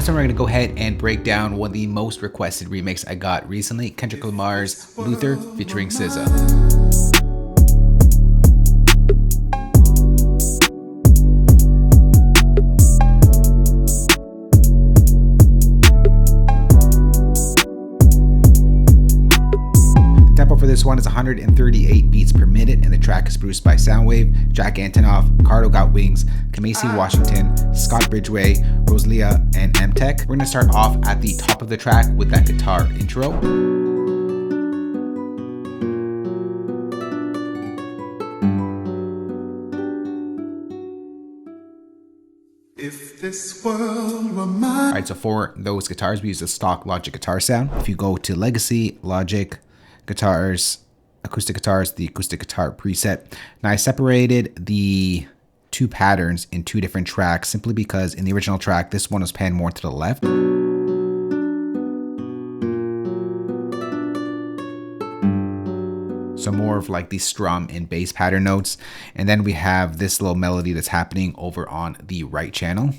this one we're going to go ahead and break down one of the most requested remakes I got recently, Kendrick Lamar's Luther featuring SZA. For this one is 138 beats per minute, and the track is produced by Sounwave, Jack Antonoff, Cardo Got Wings, Kamasi Washington, Scott Bridgeway, Roselilah, and M-Tech. We're going to start off at the top of the track with that guitar intro. If this world were mine. Alright, so for those guitars, we use a stock Logic guitar sound. If you go to Legacy, Logic, Guitars, Acoustic Guitars, the Acoustic Guitar preset. Now I separated the two patterns in two different tracks simply because in the original track, this one was panned more to the left. So more of like the strum and bass pattern notes. And then we have this little melody that's happening over on the right channel.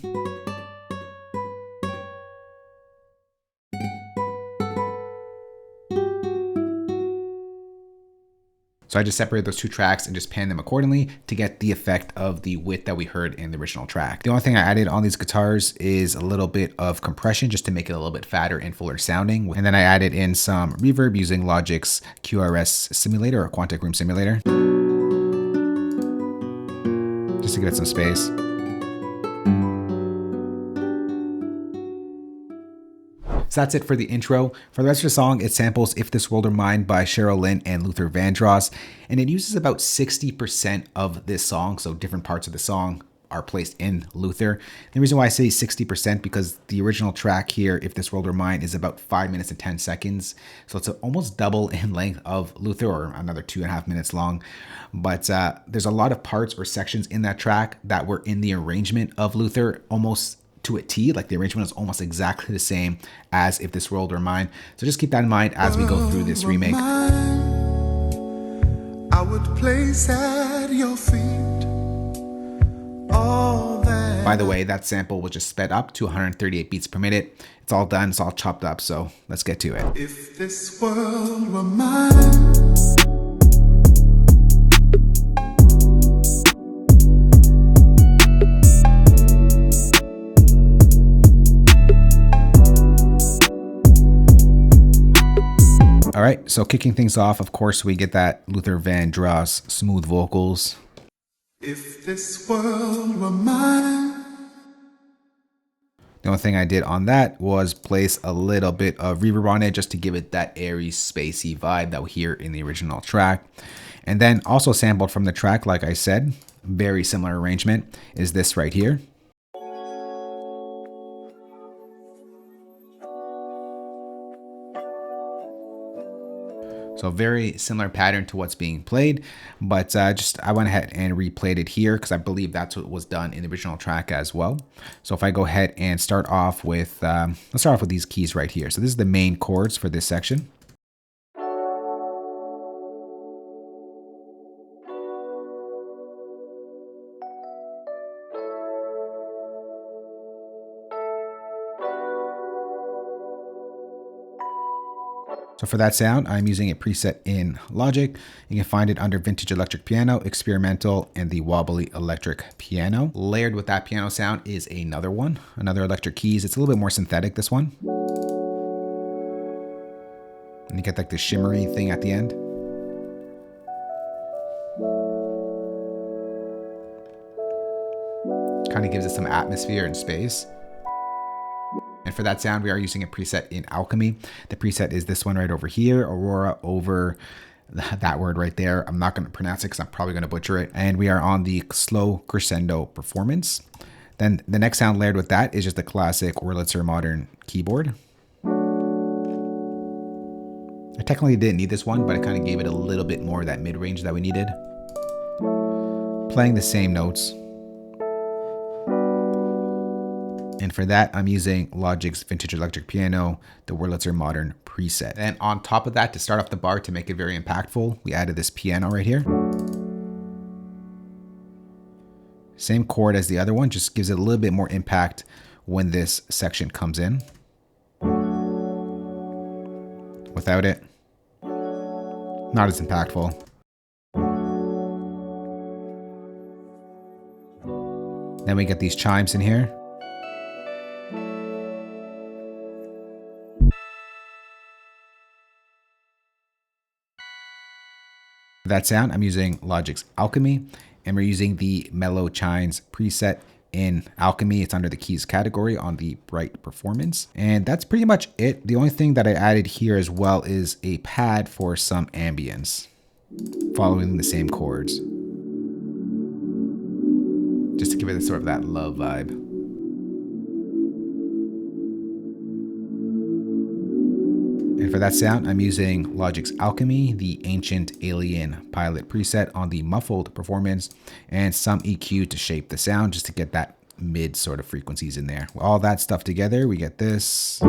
So I just separated those two tracks and just panned them accordingly to get the effect of the width that we heard in the original track. The only thing I added on these guitars is a little bit of compression just to make it a little bit fatter and fuller sounding. And then I added in some reverb using Logic's QRS simulator or Quantic Room simulator, just to get some space. So that's it for the intro. For the rest of the song, it samples If This World Were Mine by Cheryl, Lynn, and Luther Vandross, and it uses about 60% of this song, so different parts of the song are placed in Luther. The reason why I say 60% because the original track here, If This World Were Mine, is about 5 minutes and 10 seconds, so it's almost double in length of Luther, or another 2.5 minutes long. But there's a lot of parts or sections in that track that were in the arrangement of Luther almost to a T, like the arrangement is almost exactly the same as If This World Were Mine. So just keep that in mind as we go through this remake. I would place at your feet all that. By the way, that sample was just sped up to 138 beats per minute. It's all done, it's all chopped up, so let's get to it. If this world were mine. All right, so kicking things off, of course, we get that Luther Vandross smooth vocals. If this world were mine. The only thing I did on that was place a little bit of reverb on it just to give it that airy, spacey vibe that we hear in the original track. And then also sampled from the track, like I said, very similar arrangement, is this right here. So very similar pattern to what's being played, but I went ahead and replayed it here because I believe that's what was done in the original track as well. So if I go ahead and start off with, let's start off with these keys right here. So this is the main chords for this section. So for that sound, I'm using a preset in Logic. You can find it under Vintage Electric Piano, Experimental, and the Wobbly Electric Piano. Layered with that piano sound is another one, another electric keys. It's a little bit more synthetic, this one. And you get like the shimmery thing at the end. Kind of gives it some atmosphere and space. And for that sound, we are using a preset in Alchemy. The preset is this one right over here, Aurora over that word right there. I'm not going to pronounce it because I'm probably going to butcher it. And we are on the slow crescendo performance. Then the next sound layered with that is just the classic Wurlitzer modern keyboard. I technically didn't need this one, but I kind of gave it a little bit more of that mid-range that we needed. Playing the same notes. And for that, I'm using Logic's Vintage Electric Piano, the Wurlitzer Modern preset. And on top of that, to start off the bar to make it very impactful, we added this piano right here. Same chord as the other one, just gives it a little bit more impact when this section comes in. Without it, not as impactful. Then we get these chimes in here. For that sound, I'm using Logic's Alchemy, and we're using the Mellow Chimes preset in Alchemy. It's under the keys category on the Bright Performance. And that's pretty much it. The only thing that I added here as well is a pad for some ambience, following the same chords, just to give it sort of that love vibe. And for that sound, I'm using Logic's Alchemy, the Ancient Alien Pilot preset on the Muffled Performance, and some EQ to shape the sound, just to get that mid sort of frequencies in there. All that stuff together, we get this.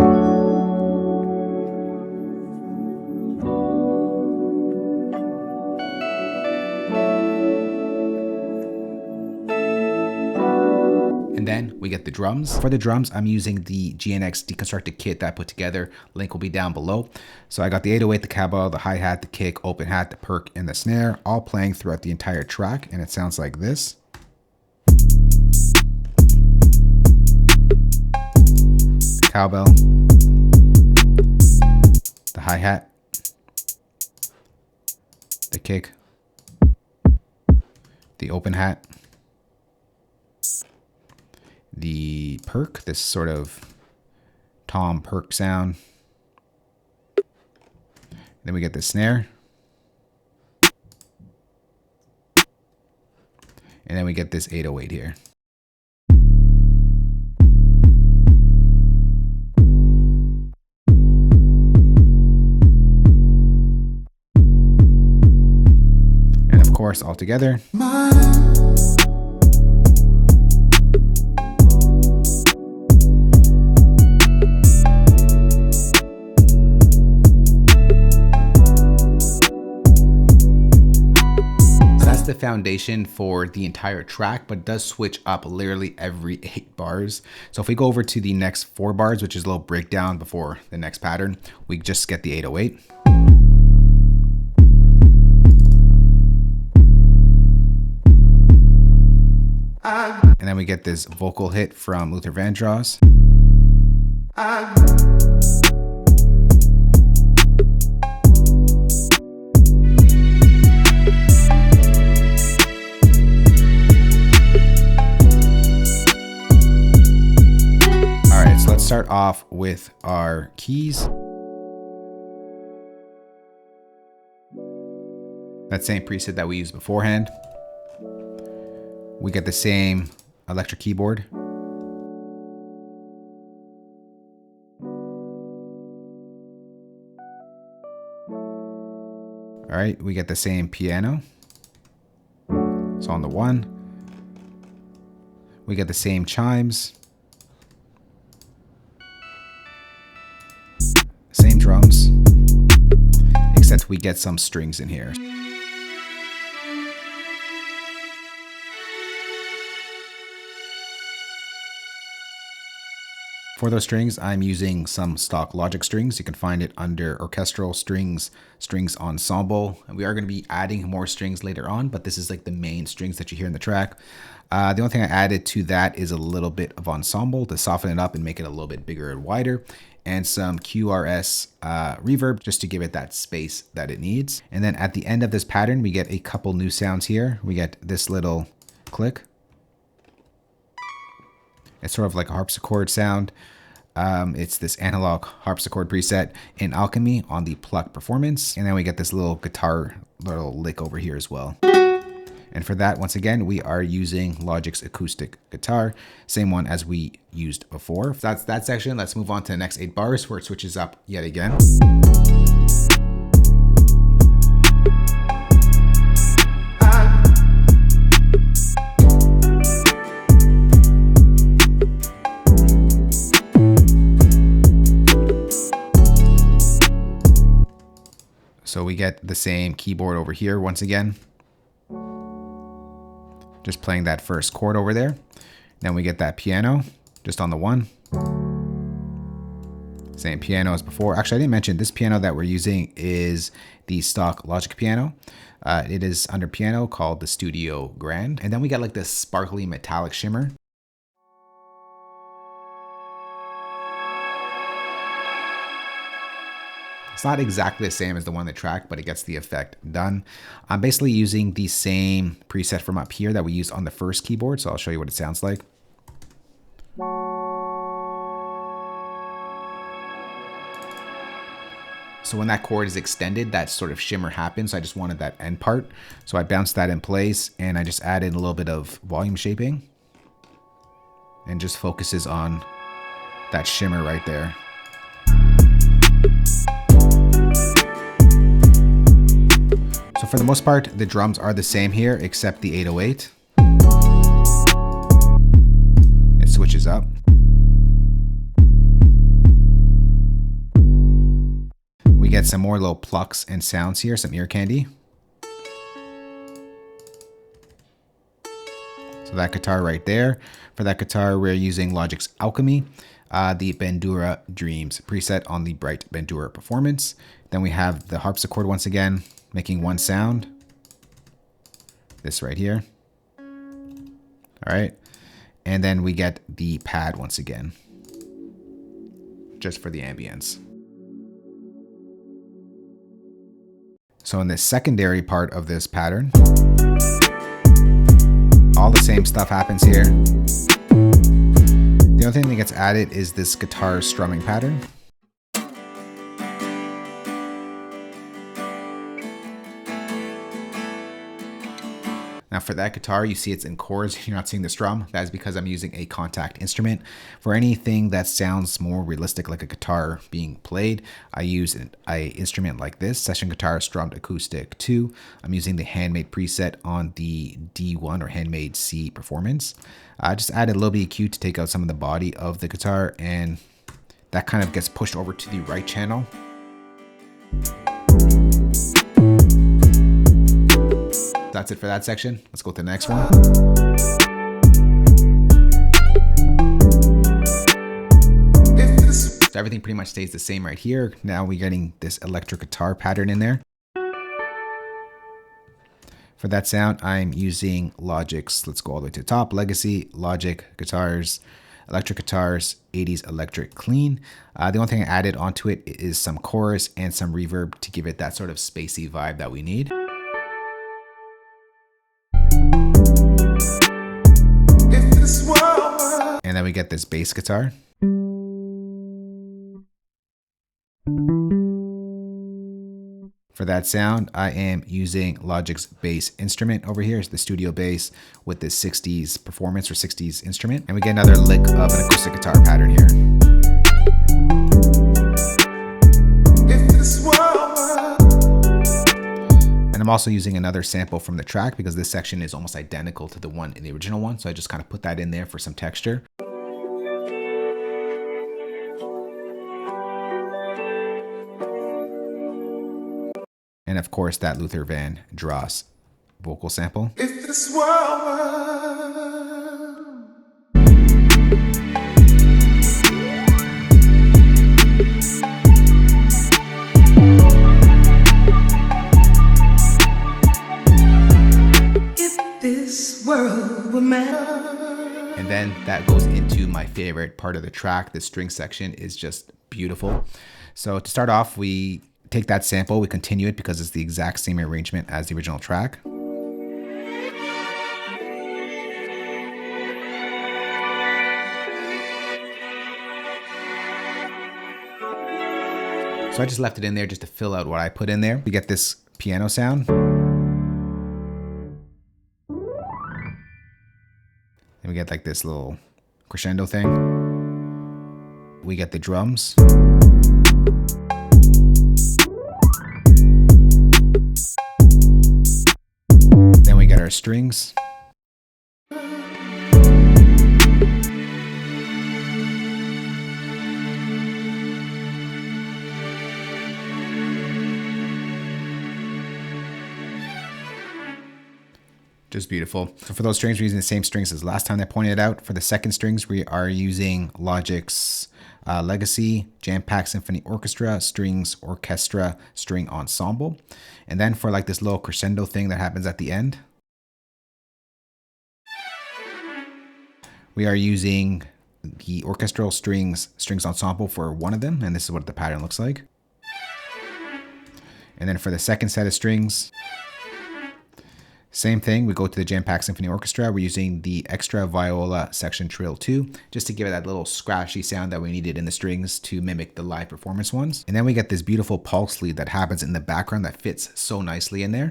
And then we get the drums. For the drums, I'm using the GNX deconstructed kit that I put together. Link will be down below. So I got the 808, the cowbell, the hi-hat, the kick, open hat, the perk, and the snare, all playing throughout the entire track. And it sounds like this. Cowbell, the hi-hat, the kick, the open hat, the perk, this sort of tom perk sound. Then we get the snare. And then we get this 808 here. And of course, all together. The foundation for the entire track, but it does switch up literally every 8 bars. So if we go over to the next 4 bars, which is a little breakdown before the next pattern, we just get the 808. And then we get this vocal hit from Luther Vandross. Let's start off with our keys. That same preset that we used beforehand. We get the same electric keyboard. All right, we get the same piano. So on the 1, we get the same chimes. Same drums, except we get some strings in here. For those strings, I'm using some stock Logic strings. You can find it under Orchestral Strings, Strings Ensemble. And we are going to be adding more strings later on, but this is like the main strings that you hear in the track. The only thing I added to that is a little bit of ensemble to soften it up and make it a little bit bigger and wider, and some QRS reverb just to give it that space that it needs. And then at the end of this pattern, we get a couple new sounds here. We get this little click. It's sort of like a harpsichord sound. It's this analog harpsichord preset in Alchemy on the Pluck Performance. And then we get this little guitar little lick over here as well. And for that, once again, we are using Logic's acoustic guitar, same one as we used before. So that's that section. Let's move on to the next 8 bars where it switches up yet again. So we get the same keyboard over here once again. Just playing that first chord over there. Then we get that piano. just on the one. Same piano as before. Actually, I didn't mention this piano that we're using is the stock Logic piano. It is under piano called the Studio Grand. And then we got like this sparkly metallic shimmer. It's not exactly the same as the one on the track, but it gets the effect done. I'm basically using the same preset from up here that we used on the first keyboard. So I'll show you what it sounds like. So when that chord is extended, that sort of shimmer happens. So I just wanted that end part. So I bounced that in place and I just added a little bit of volume shaping and just focuses on that shimmer right there. So for the most part, the drums are the same here, except the 808. It switches up. We get some more little plucks and sounds here, some ear candy. So that guitar right there. For that guitar, we're using Logic's Alchemy, the Bandura Dreams preset on the Bright Bandura Performance. Then we have the harpsichord once again, making one sound. This right here. All right. And then we get the pad once again, just for the ambience. So in the secondary part of this pattern, all the same stuff happens here. The only thing that gets added is this guitar strumming pattern. Now for that guitar, you see it's in chords, you're not seeing the strum. That is because I'm using a contact instrument. For anything that sounds more realistic like a guitar being played, I use an instrument like this, Session Guitar Strummed Acoustic 2. I'm using the Handmade preset on the D1 or Handmade C Performance. I just added a little bit of EQ to take out some of the body of the guitar, and that kind of gets pushed over to the right channel. That's it for that section. Let's go to the next one. So everything pretty much stays the same right here. Now we're getting this electric guitar pattern in there. For that sound, I'm using Logic's, let's go all the way to the top, Legacy, Logic, Guitars, Electric Guitars, 80s Electric Clean. The only thing I added onto it is some chorus and some reverb to give it that sort of spacey vibe that we need. And then we get this bass guitar. For that sound, I am using Logic's bass instrument over here. It's the studio bass with this 60s performance or 60s instrument. And we get another lick of an acoustic guitar pattern here. And I'm also using another sample from the track because this section is almost identical to the one in the original one. So I just kind of put that in there for some texture. And of course, that Luther Vandross vocal sample. If this world were mad. And then that goes into my favorite part of the track. The string section is just beautiful. So to start off, we take that sample, we continue it because it's the exact same arrangement as the original track. So I just left it in there just to fill out what I put in there. We get this piano sound. And we get like this little crescendo thing. We get the drums. Then we get our strings. Just beautiful. So for those strings, we're using the same strings as last time I pointed out. For the second strings, we are using Logic's Legacy Jam Pack Symphony Orchestra Strings Orchestra String Ensemble. And then for like this little crescendo thing that happens at the end, we are using the Orchestral Strings Ensemble for one of them. And this is what the pattern looks like. And then for the second set of strings, same thing, we go to the Jam Pack Symphony Orchestra. We're using the extra viola section trill 2, just to give it that little scratchy sound that we needed in the strings to mimic the live performance ones. And then we get this beautiful pulse lead that happens in the background that fits so nicely in there.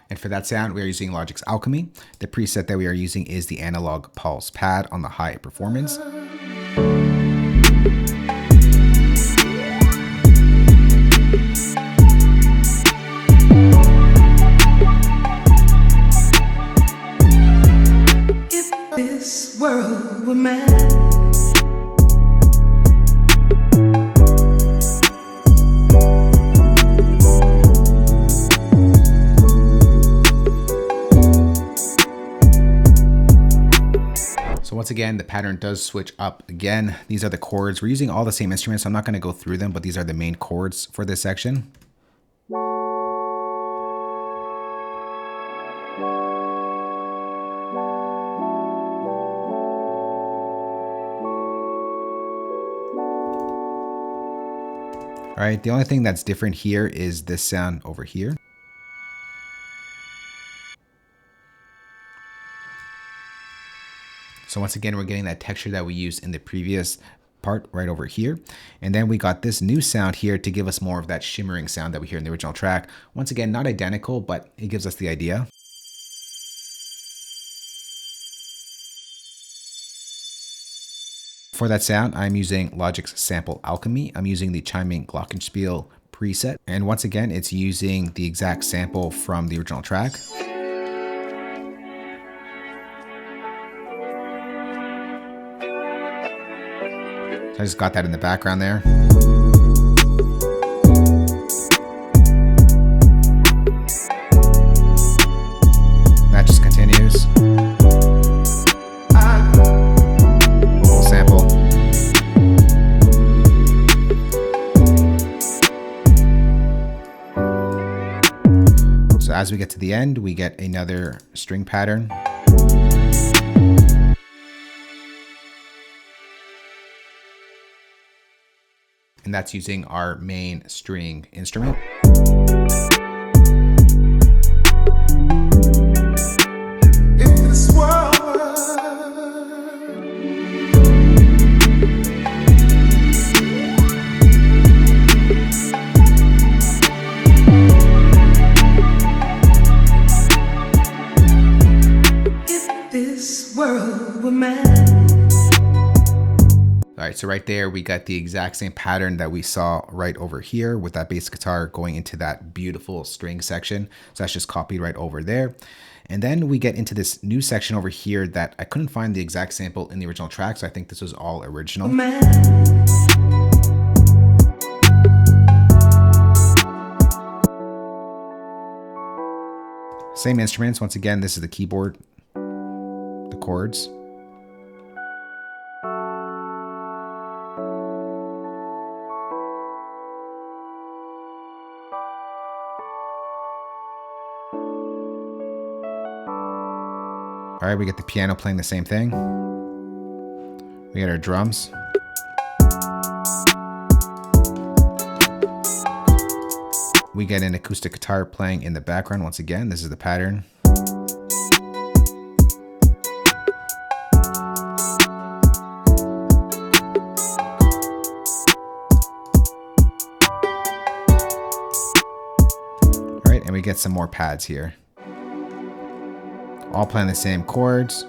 And for that sound, we are using Logic's Alchemy. The preset that we are using is the analog pulse pad on the high performance. This world were mad. So once again, the pattern does switch up again. These are the chords. We're using all the same instruments, so I'm not going to go through them, but these are the main chords for this section. All right, the only thing that's different here is this sound over here. So once again, we're getting that texture that we used in the previous part right over here. And then we got this new sound here to give us more of that shimmering sound that we hear in the original track. Once again, not identical, but it gives us the idea. For that sound, I'm using Logic's Sample Alchemy. I'm using the Chiming Glockenspiel preset. And once again, it's using the exact sample from the original track. So I just got that in the background there. That just continues. Vocal sample. So as we get to the end, we get another string pattern. And that's using our main string instrument. If this world were mad. All right, so right there, we got the exact same pattern that we saw right over here with that bass guitar going into that beautiful string section. So that's just copied right over there. And then we get into this new section over here that I couldn't find the exact sample in the original track. So I think this was all original. Same instruments. Once again, this is the keyboard, the chords. All right, we get the piano playing the same thing. We get our drums. We get an acoustic guitar playing in the background. Once again, this is the pattern. All right, and we get some more pads here. All playing the same chords.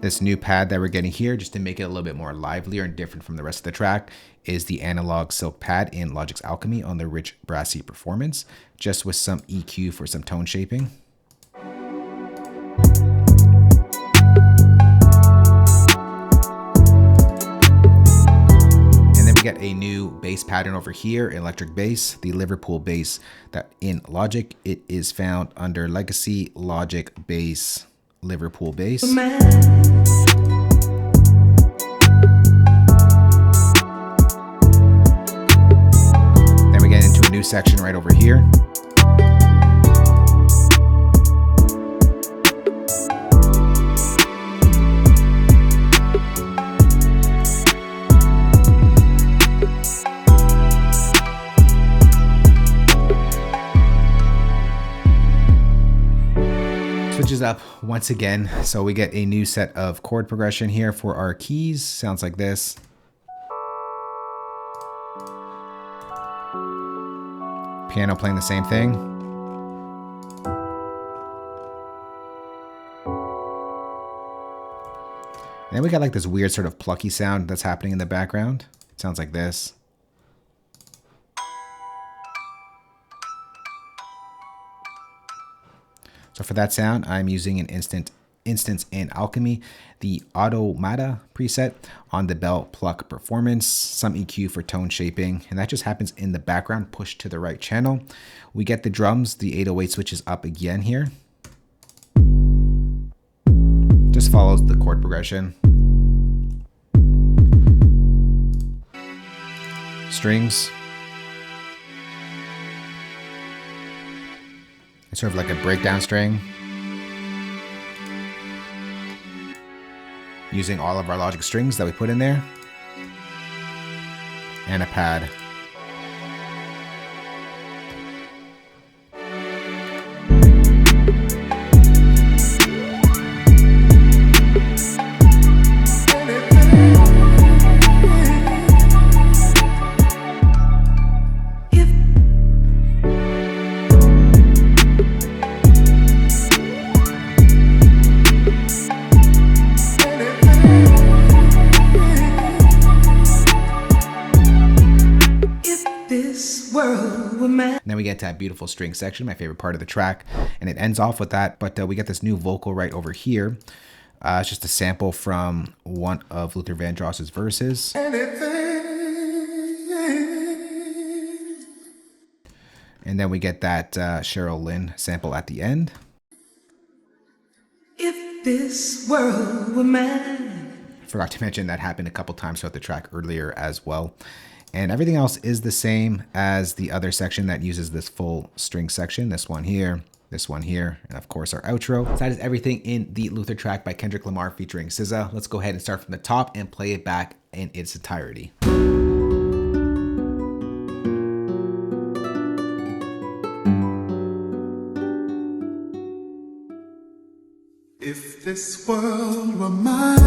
This new pad that we're getting here, just to make it a little bit more livelier and different from the rest of the track, is the analog silk pad in Logic's Alchemy on the rich brassy performance, just with some EQ for some tone shaping. And then we get a new bass pattern over here, electric bass, the Liverpool bass that in Logic, it is found under Legacy, Logic, Bass, Liverpool bass. Then we get into a new section right over here. Switches up once again, so we get a new set of chord progression here for our keys. Sounds like this. Piano playing the same thing. And then we got like this weird sort of plucky sound that's happening in the background. It sounds like this. So for that sound, I'm using an instance in Alchemy, the Automata preset on the Bell Pluck Performance, some EQ for tone shaping, and that just happens in the background, pushed to the right channel. We get the drums, the 808 switches up again here. Just follows the chord progression. Strings. Sort of like a breakdown string. Using all of our Logic strings that we put in there. And a pad. Then we get to that beautiful string section, my favorite part of the track, and it ends off with that, but we get this new vocal right over here. It's just a sample from one of Luther Vandross's verses. And then we get that Cheryl Lynn sample at the end. If this world were mine. Forgot to mention that happened a couple times throughout the track earlier as well. And everything else is the same as the other section that uses this full string section. This one here, and of course our outro. So that is everything in the Luther track by Kendrick Lamar featuring SZA. Let's go ahead and start from the top and play it back in its entirety. If this world were mine.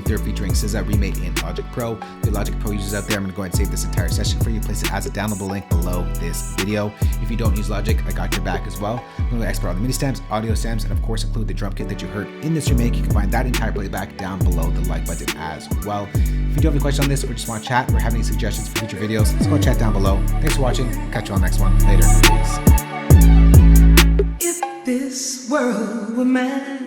Luther featuring SZA remade in Logic Pro. The Logic Pro users out there, I'm going to go ahead and save this entire session for you, place it as a downloadable link below this video. If you don't use Logic, I got your back as well. I'm going to export all the MIDI stems, audio stems, and of course include the drum kit that you heard in this remake. You can find that entire playback down below the like button as well. If you do have any questions on this or just want to chat or have any suggestions for future videos, let's go chat down below. Thanks for watching. Catch you on the next one. Later. Peace. If this world were mad,